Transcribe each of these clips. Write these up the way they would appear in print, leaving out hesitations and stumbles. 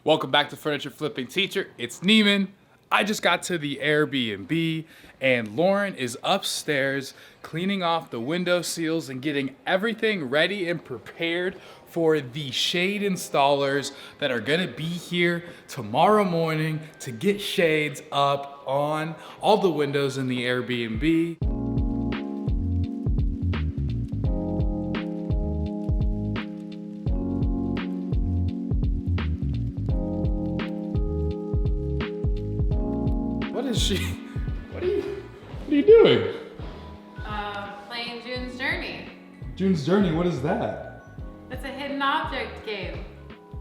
Welcome back to Furniture Flipping Teacher. It's Neiman. I just got to the Airbnb and Lauren is upstairs cleaning off the window seals and getting everything ready and prepared for the shade installers that are gonna be here tomorrow morning to get shades up on all the windows in the Airbnb. What is she? What are you doing? Playing June's Journey. June's Journey, what is that? It's a hidden object game.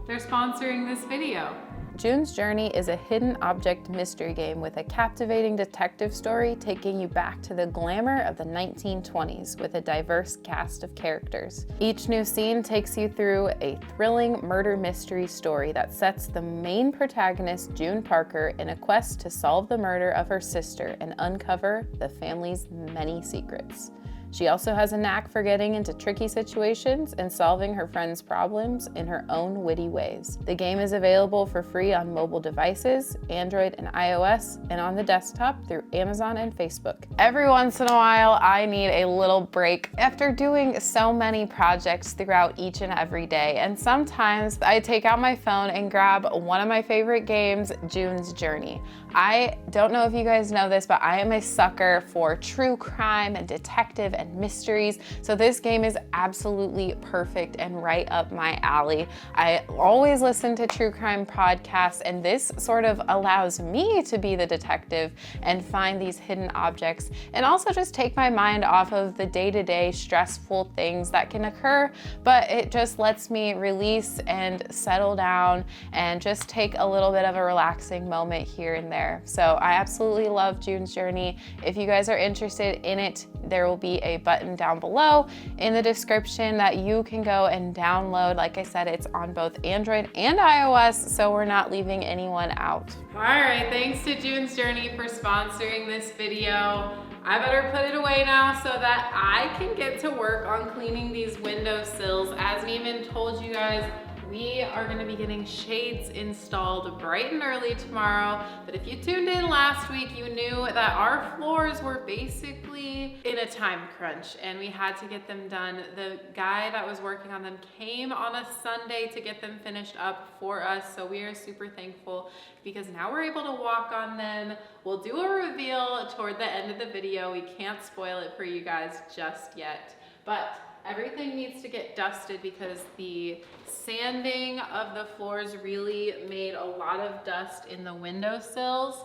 They're sponsoring this video. June's Journey is a hidden object mystery game with a captivating detective story taking you back to the glamour of the 1920s with a diverse cast of characters. Each new scene takes you through a thrilling murder mystery story that sets the main protagonist, June Parker, in a quest to solve the murder of her sister and uncover the family's many secrets. She also has a knack for getting into tricky situations and solving her friends' problems in her own witty ways. The game is available for free on mobile devices, Android and iOS, and on the desktop through Amazon and Facebook. Every once in a while, I need a little break after doing so many projects throughout each and every day, and sometimes I take out my phone and grab one of my favorite games, June's Journey. I don't know if you guys know this, but I am a sucker for true crime and detective and mysteries, so this game is absolutely perfect and right up my alley. I always listen to true crime podcasts, and this sort of allows me to be the detective and find these hidden objects, and also just take my mind off of the day-to-day stressful things that can occur, but it just lets me release and settle down and just take a little bit of a relaxing moment here and there. So I absolutely love June's Journey. If you guys are interested in it, there will be a button down below in the description that you can go and download. Like I said, it's on both Android and iOS, so we're not leaving anyone out. All right, thanks to June's Journey for sponsoring this video. I better put it away now so that I can get to work on cleaning these windowsills. As Neiman told you guys, we are gonna be getting shades installed bright and early tomorrow. But if you tuned in last week, you knew that our floors were basically in a time crunch and we had to get them done. The guy that was working on them came on a Sunday to get them finished up for us. So we are super thankful because now we're able to walk on them. We'll do a reveal toward the end of the video. We can't spoil it for you guys just yet, but everything needs to get dusted because the sanding of the floors really made a lot of dust in the windowsills.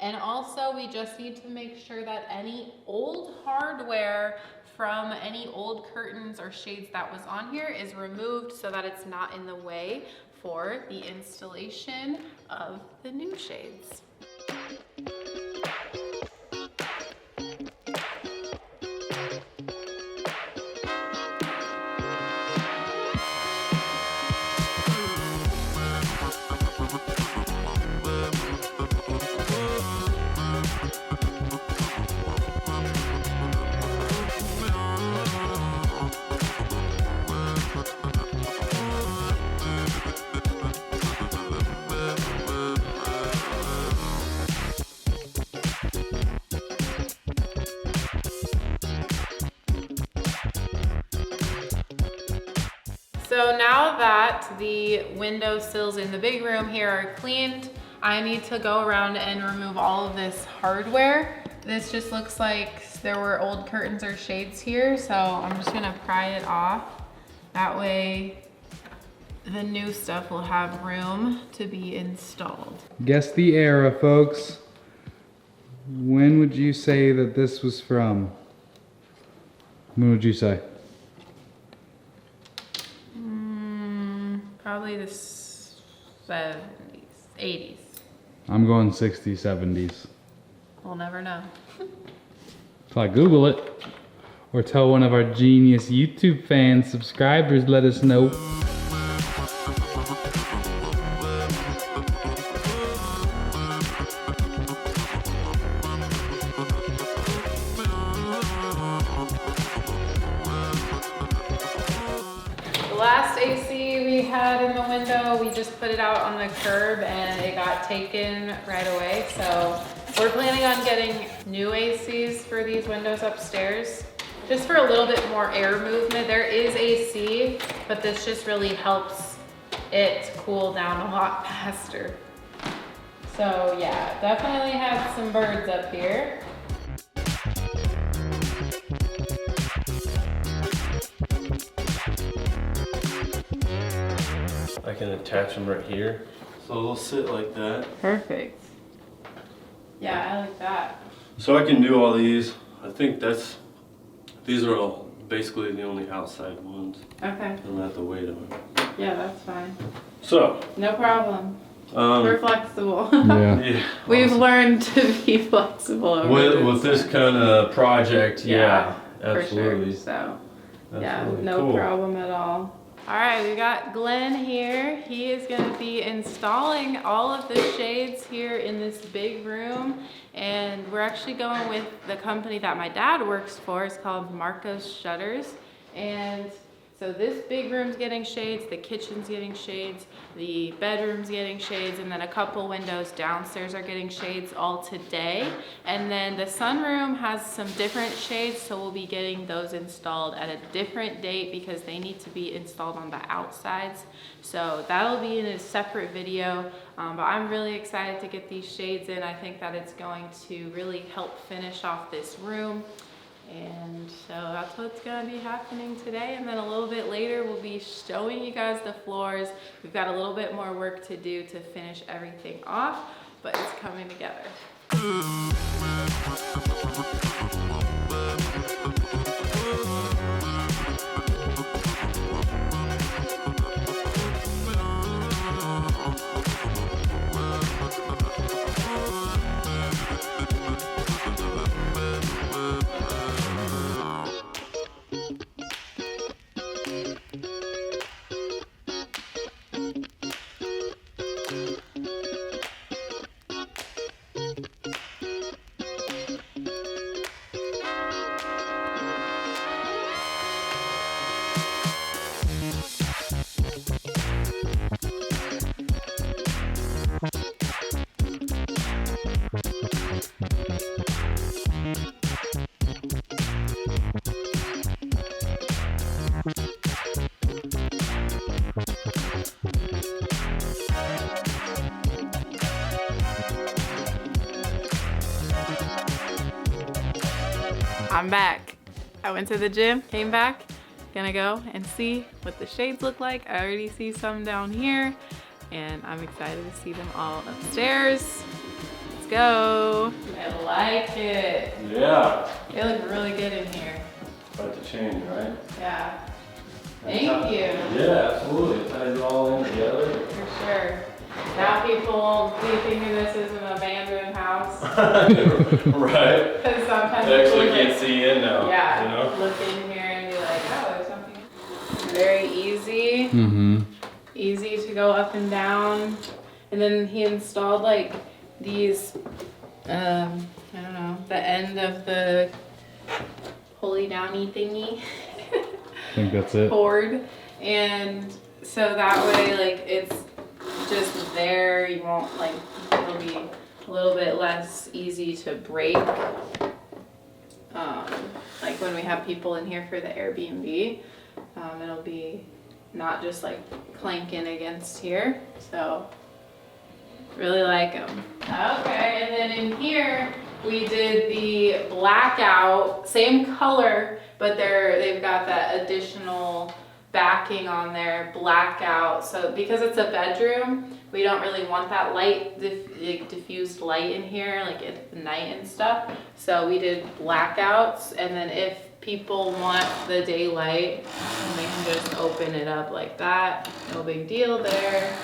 And also we just need to make sure that any old hardware from any old curtains or shades that was on here is removed so that it's not in the way for the installation of the new shades. So now that the windowsills in the big room here are cleaned, I need to go around and remove all of this hardware. This just looks like there were old curtains or shades here, so I'm just gonna pry it off. That way the new stuff will have room to be installed. Guess the era, folks. When would you say that this was from? When would you say? Probably the 70s, 80s. I'm going 60s, 70s. We'll never know. If I Google it, or tell one of our genius YouTube fans, subscribers, let us know. The last AC we had in the window, we just put it out on the curb and it got taken right away. So we're planning on getting new ACs for these windows upstairs, just for a little bit more air movement. There is AC, but this just really helps it cool down a lot faster. So yeah, definitely have some birds up here. I can attach them right here, so they'll sit like that. Perfect. Yeah, I like that. So I can do all these. I think these are all basically the only outside ones. Okay. I don't have to wait on them. Yeah, that's fine. So. No problem. We're flexible. Yeah. We've Awesome. learned to be flexible over With this kind of project, yeah, For absolutely. sure. So, yeah, Absolutely. no Cool. problem at all. All right, we got Glenn here. He is going to be installing all of the shades here in this big room. And we're actually going with the company that my dad works for. It's called Marco's Shutters. And so this big room's getting shades, the kitchen's getting shades, the bedroom's getting shades, and then a couple windows downstairs are getting shades all today. And then the sunroom has some different shades, so we'll be getting those installed at a different date because they need to be installed on the outsides. So that'll be in a separate video, but I'm really excited to get these shades in. I think that it's going to really help finish off this room. And so that's what's gonna be happening today. And then a little bit later, we'll be showing you guys the floors. We've got a little bit more work to do to finish everything off, but it's coming together. I'm back. I went to the gym, came back, gonna go and see what the shades look like. I already see some down here and I'm excited to see them all upstairs. Let's go. I like it. Yeah. They look really good in here. About to change, right? Yeah. Thank you. Yeah, absolutely. It ties it all in together. For sure. Now people won't be thinking this is an abandoned house. Right. Because sometimes They actually people can't see in now. yeah, You know? look in here and be like, oh, there's something. Very easy. Mm-hmm. Easy to go up and down. And then he installed like these, I don't know, the end of the pulley downy thingy. I think that's it. Cord. And so that way, like, it's just there. You won't, like, it'll be a little bit less easy to break. Like when we have people in here for the Airbnb, it'll be not just like clanking against here. So really like them. Okay, and then in here we did the blackout, same color, but they've got that additional backing on there, blackout. So because it's a bedroom, we don't really want that light, diffused light in here, like at night and stuff. So we did blackouts, and then if people want the daylight, they can just open it up like that. No big deal there.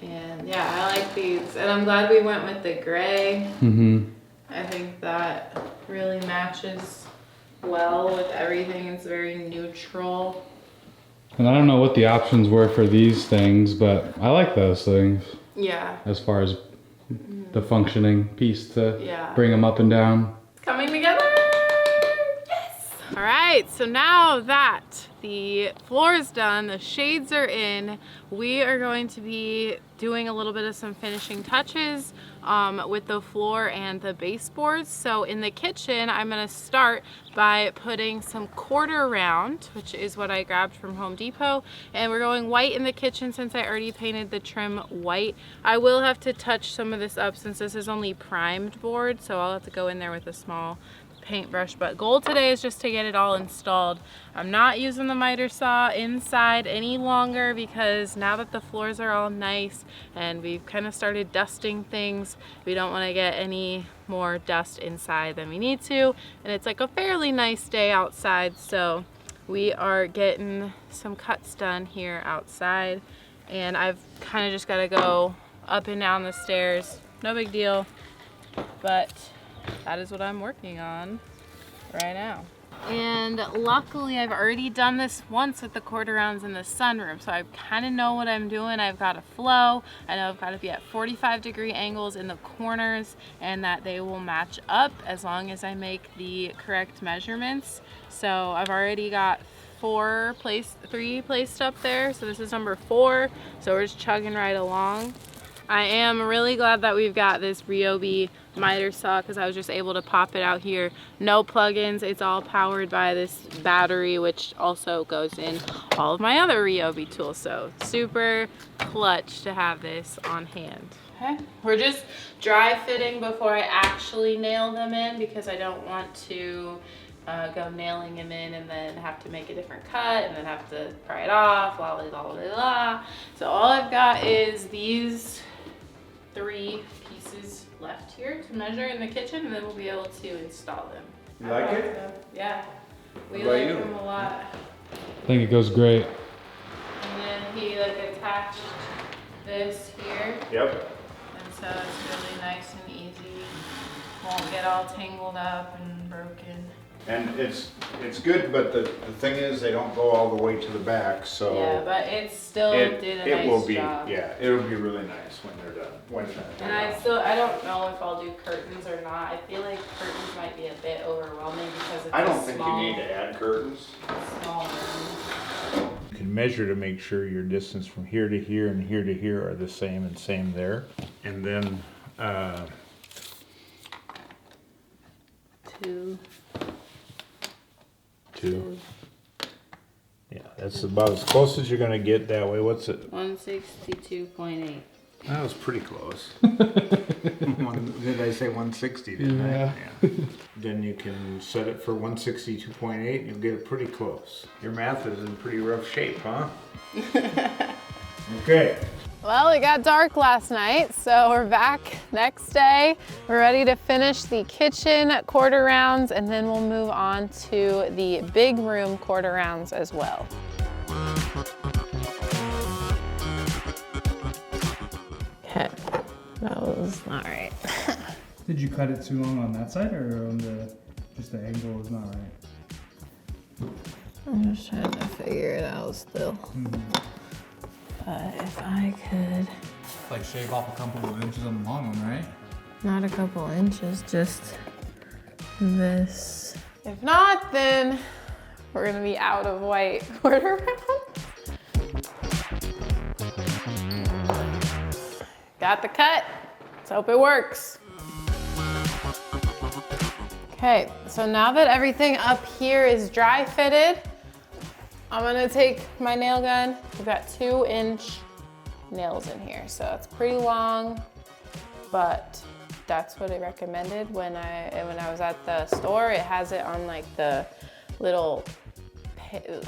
And yeah, I like these. And I'm glad we went with the gray. Mm-hmm. I think that really matches well with everything. It's very neutral. And I don't know what the options were for these things, but I like those things Yeah. as far as the functioning piece to Yeah. bring them up and down. Coming together. Yes. All right, so now that the floor is done, the shades are in, we are going to be doing a little bit of some finishing touches with the floor and the baseboards. So in the kitchen, I'm gonna start by putting some quarter round, which is what I grabbed from Home Depot, and we're going white in the kitchen since I already painted the trim white. I will have to touch some of this up since this is only primed board, so I'll have to go in there with a small paintbrush, but goal today is just to get it all installed. I'm not using the miter saw inside any longer because now that the floors are all nice and we've kind of started dusting things, we don't want to get any more dust inside than we need to, and it's like a fairly nice day outside, so we are getting some cuts done here outside, and I've kind of just got to go up and down the stairs. No big deal, but that is what I'm working on right now. And luckily I've already done this once with the quarter rounds in the sunroom, so I kind of know what I'm doing. I've got a flow. I know I've got to be at 45-degree angles in the corners and that they will match up as long as I make the correct measurements. So I've already got three placed up there, so this is number 4, so we're just chugging right along. I am really glad that we've got this Ryobi miter saw because I was just able to pop it out here. No plugins, it's all powered by this battery, which also goes in all of my other Ryobi tools, so super clutch to have this on hand. Okay, we're just dry fitting before I actually nail them in because I don't want to go nailing them in and then have to make a different cut and then have to pry it off, blah, blah, blah, blah, blah. So all I've got is these 3 pieces left here to measure in the kitchen, and then we'll be able to install them. You like it? So, yeah, we What about like you? them a lot. I think it goes great. And then he like attached this here, Yep. and so it's really nice and easy. Won't get all tangled up and broken. And it's good, but the thing is, they don't go all the way to the back, so. Yeah, but it still did a it will nice be, job. yeah, it'll be really nice when they're done. And I don't know if I'll do curtains or not. I feel like curtains might be a bit overwhelming because it's I don't a think small, you need to add curtains. small room. You can measure to make sure your distance from here to here and here to here are the same and same there. And then, 2. Yeah, that's about as close as you're gonna get that way. What's it? 162.8. That was pretty close. Did I say 160? Didn't I? Yeah. Then you can set it for 162.8 and you'll get it pretty close. Your math is in pretty rough shape, huh? Okay. Well, it got dark last night, so we're back next day. We're ready to finish the kitchen quarter rounds, and then we'll move on to the big room quarter rounds as well. Okay, that was not right. Did you cut it too long on that side, or on just the angle is not right? I'm just trying to figure it out still. But if I could, Like shave off a couple of inches on the long one, right? not a couple inches, just this. If not, then we're gonna be out of white quarter round. Got the cut. Let's hope it works. Okay, so now that everything up here is dry fitted, I'm gonna take my nail gun. We've got 2-inch nails in here, so it's pretty long, but that's what it recommended when I was at the store. It has it on like the little,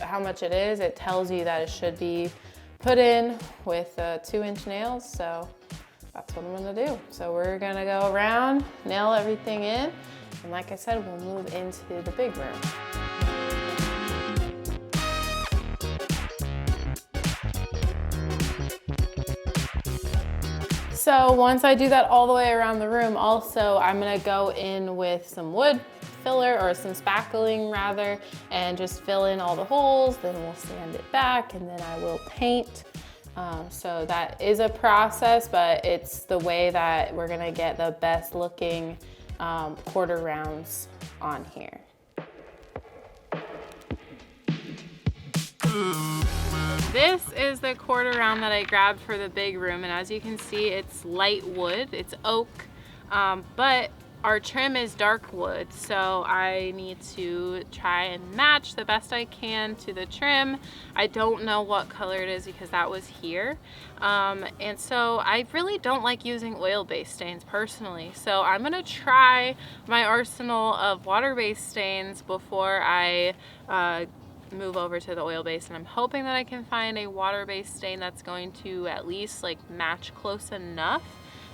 how much it is. It tells you that it should be put in with 2-inch nails, so that's what I'm gonna do. So we're gonna go around, nail everything in, and like I said, we'll move into the big room. So once I do that all the way around the room, also I'm gonna go in with some wood filler, or some spackling rather, and just fill in all the holes, then we'll sand it back, and then I will paint. So that is a process, but it's the way that we're gonna get the best looking quarter rounds on here. This is the quarter round that I grabbed for the big room, and as you can see, it's light wood, it's oak, but our trim is dark wood, so I need to try and match the best I can to the trim. I don't know what color it is because that was here, and so I really don't like using oil-based stains personally, so I'm gonna try my arsenal of water-based stains before I move over to the oil-based, and I'm hoping that I can find a water-based stain that's going to at least like match close enough.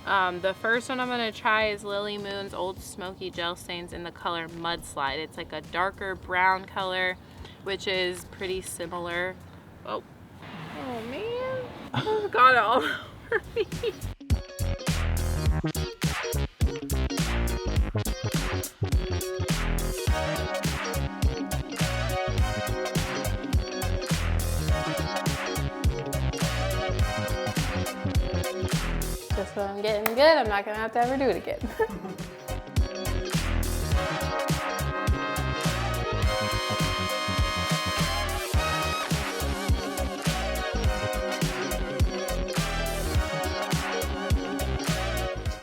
The first one I'm going to try is Lily Moon's Old Smoky Gel Stains in the color Mudslide. It's like a darker brown color, which is pretty similar. Oh man, I've got it all over me. Just when I'm getting good, I'm not gonna have to ever do it again.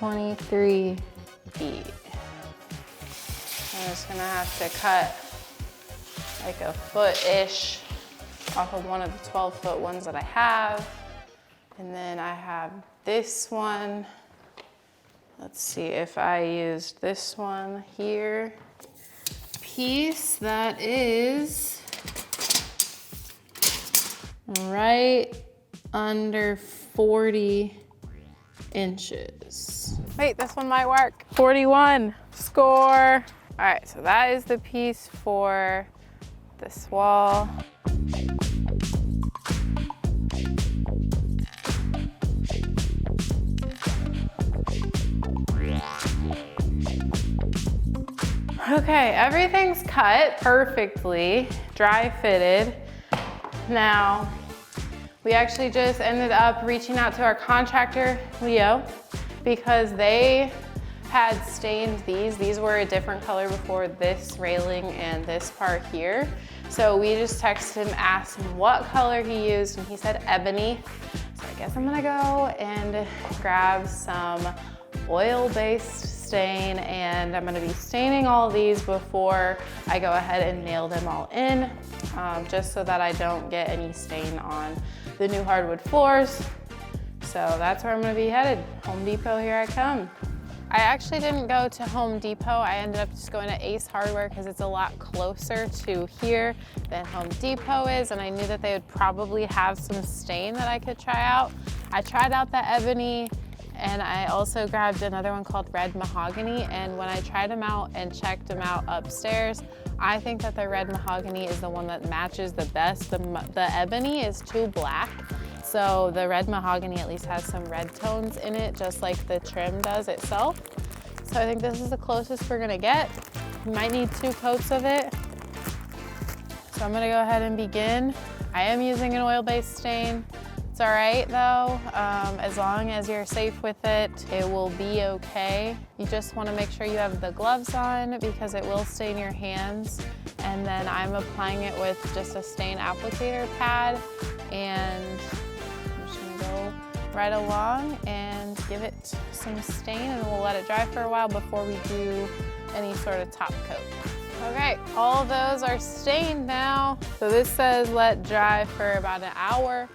$23 feet. I'm just gonna have to cut like a foot-ish off of one of the 12-foot ones that I have. And then I have this one. Let's see if I used this one here. Piece that is right under 40 inches. Wait, this one might work. 41, score. All right, so that is the piece for this wall. Okay, everything's cut perfectly, dry fitted. Now, we actually just ended up reaching out to our contractor, Leo, because they had stained these. These were a different color before this railing and this part here. So we just texted him, asked him what color he used, and he said ebony. So I guess I'm gonna go and grab some oil-based stain, and I'm gonna be staining all of these before I go ahead and nail them all in, just so that I don't get any stain on the new hardwood floors. So that's where I'm gonna be headed. Home Depot, here I come. I actually didn't go to Home Depot. I ended up just going to Ace Hardware because it's a lot closer to here than Home Depot is, and I knew that they would probably have some stain that I could try out. I tried out the ebony, and I also grabbed another one called Red Mahogany, and when I tried them out and checked them out upstairs, I think that the Red Mahogany is the one that matches the best. The ebony is too black, so the Red Mahogany at least has some red tones in it, just like the trim does itself. So I think this is the closest we're gonna get. We might need 2 coats of it. So I'm gonna go ahead and begin. I am using an oil-based stain. It's all right though, as long as you're safe with it, it will be okay. You just wanna make sure you have the gloves on because it will stain your hands. And then I'm applying it with just a stain applicator pad, and I'm just gonna go right along and give it some stain, and we'll let it dry for a while before we do any sort of top coat. Okay, all of those are stained now. So this says let dry for about an hour.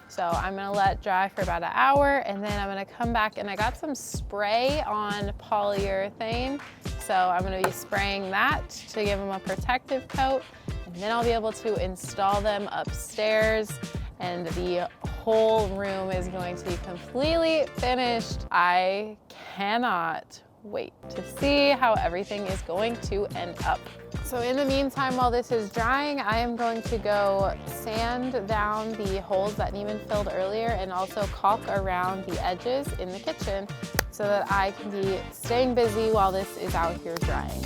So I'm gonna let dry for about an hour, and then I'm gonna come back, and I got some spray on polyurethane. So I'm gonna be spraying that to give them a protective coat, and then I'll be able to install them upstairs, and the whole room is going to be completely finished. I cannot wait to see how everything is going to end up. So in the meantime, while this is drying, I am going to go sand down the holes that Neiman filled earlier, and also caulk around the edges in the kitchen so that I can be staying busy while this is out here drying.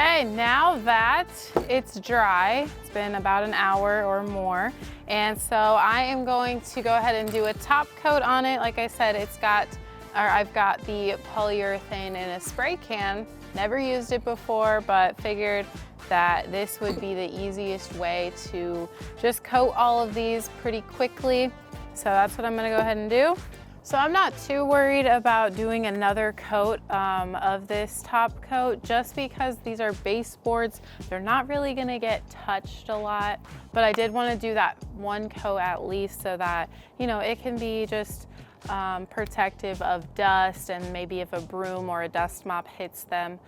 Okay, now that it's dry, it's been about an hour or more, and so I am going to go ahead and do a top coat on it. Like I said, I've got the polyurethane in a spray can. Never used it before, but figured that this would be the easiest way to just coat all of these pretty quickly. So that's what I'm gonna go ahead and do. So I'm not too worried about doing another coat of this top coat, just because these are baseboards. They're not really gonna get touched a lot, but I did wanna do that one coat at least so that, you know, it can be just protective of dust, and maybe if a broom or a dust mop hits them,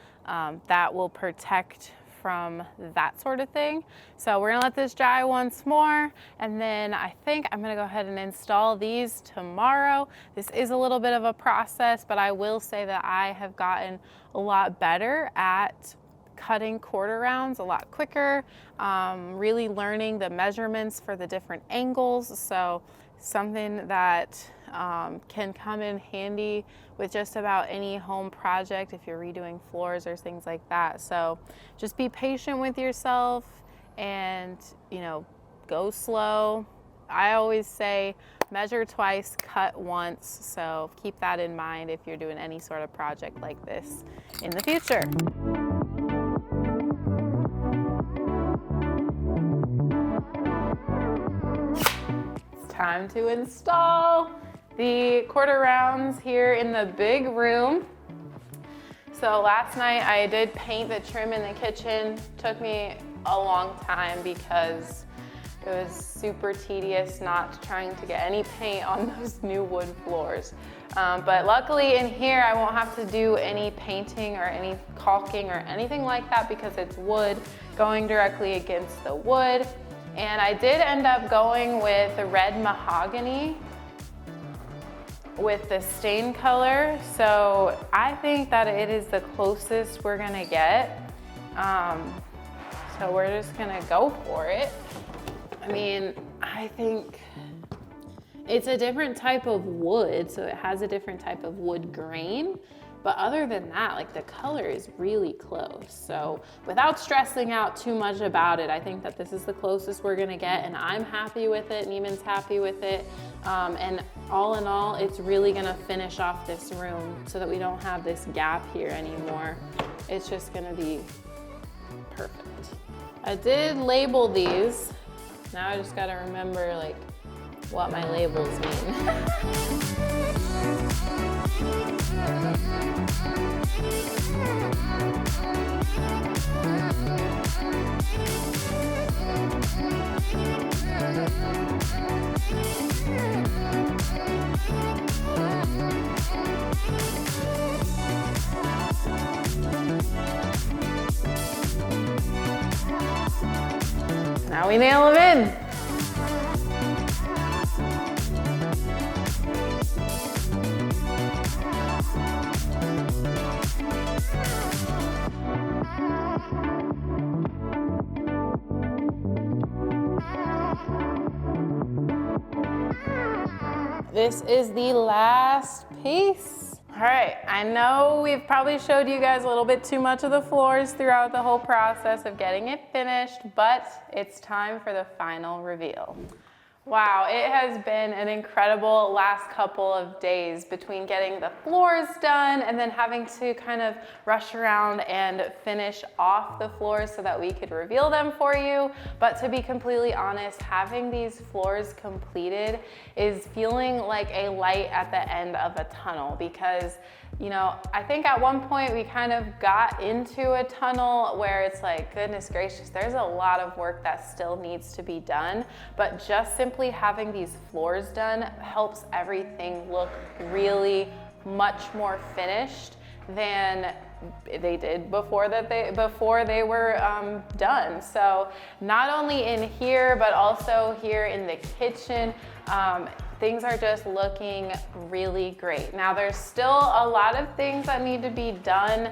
that will protect from that sort of thing. So we're gonna let this dry once more, and then I think I'm gonna go ahead and install these tomorrow. This is a little bit of a process, but I will say that I have gotten a lot better at cutting quarter rounds a lot quicker, really learning the measurements for the different angles. So something that can come in handy with just about any home project if you're redoing floors or things like that. So just be patient with yourself and, you know, go slow. I always say measure twice, cut once. So keep that in mind if you're doing any sort of project like this in the future. It's time to install the quarter rounds here in the big room. So last night I did paint the trim in the kitchen. Took me a long time because it was super tedious not trying to get any paint on those new wood floors. But luckily in here I won't have to do any painting or any caulking or anything like that because it's wood going directly against the wood. And I did end up going with the red mahogany with the stain color. So I think that it is the closest we're gonna get. So we're just gonna go for it. I mean, I think it's a different type of wood, so it has a different type of wood grain. But other than that, like the color is really close. So without stressing out too much about it, I think that this is the closest we're gonna get, and I'm happy with it, Neiman's happy with it. And all in all, it's really gonna finish off this room so that we don't have this gap here anymore. It's just gonna be perfect. I did label these. Now I just gotta remember like what my labels mean. Now we nail them in. This is the last piece. All right, I know we've probably showed you guys a little bit too much of the floors throughout the whole process of getting it finished, but it's time for the final reveal. Wow, it has been an incredible last couple of days between getting the floors done and then having to kind of rush around and finish off the floors so that we could reveal them for you. But to be completely honest, having these floors completed is feeling like a light at the end of a tunnel because, you know, I think at one point we kind of got into a tunnel where it's like, goodness gracious, there's a lot of work that still needs to be done, but just simply having these floors done helps everything look really much more finished than they did before they were done. So not only in here, but also here in the kitchen, things are just looking really great. Now there's still a lot of things that need to be done,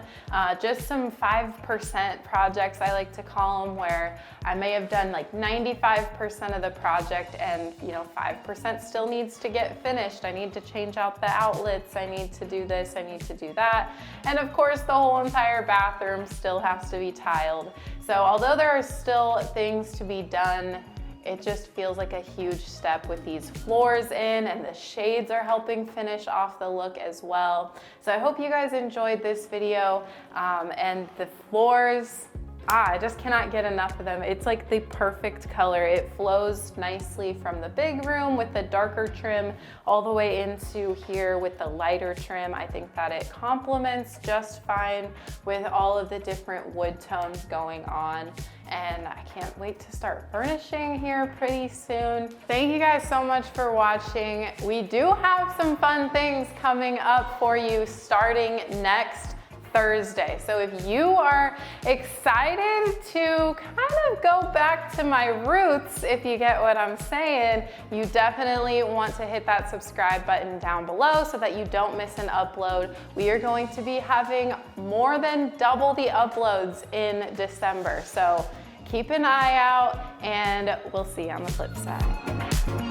just some 5% projects, I like to call them, where I may have done like 95% of the project and 5% still needs to get finished. I need to change out the outlets, I need to do this, I need to do that. And of course the whole entire bathroom still has to be tiled. So although there are still things to be done, it just feels like a huge step with these floors in, and the shades are helping finish off the look as well. So I hope you guys enjoyed this video, and the floors, I just cannot get enough of them. It's like the perfect color. It flows nicely from the big room with the darker trim all the way into here with the lighter trim. I think that it complements just fine with all of the different wood tones going on. And I can't wait to start furnishing here pretty soon. Thank you guys so much for watching. We do have some fun things coming up for you starting next Thursday. So if you are excited to kind of go back to my roots, if you get what I'm saying, you definitely want to hit that subscribe button down below so that you don't miss an upload. We are going to be having more than double the uploads in December. So keep an eye out, and we'll see you on the flip side.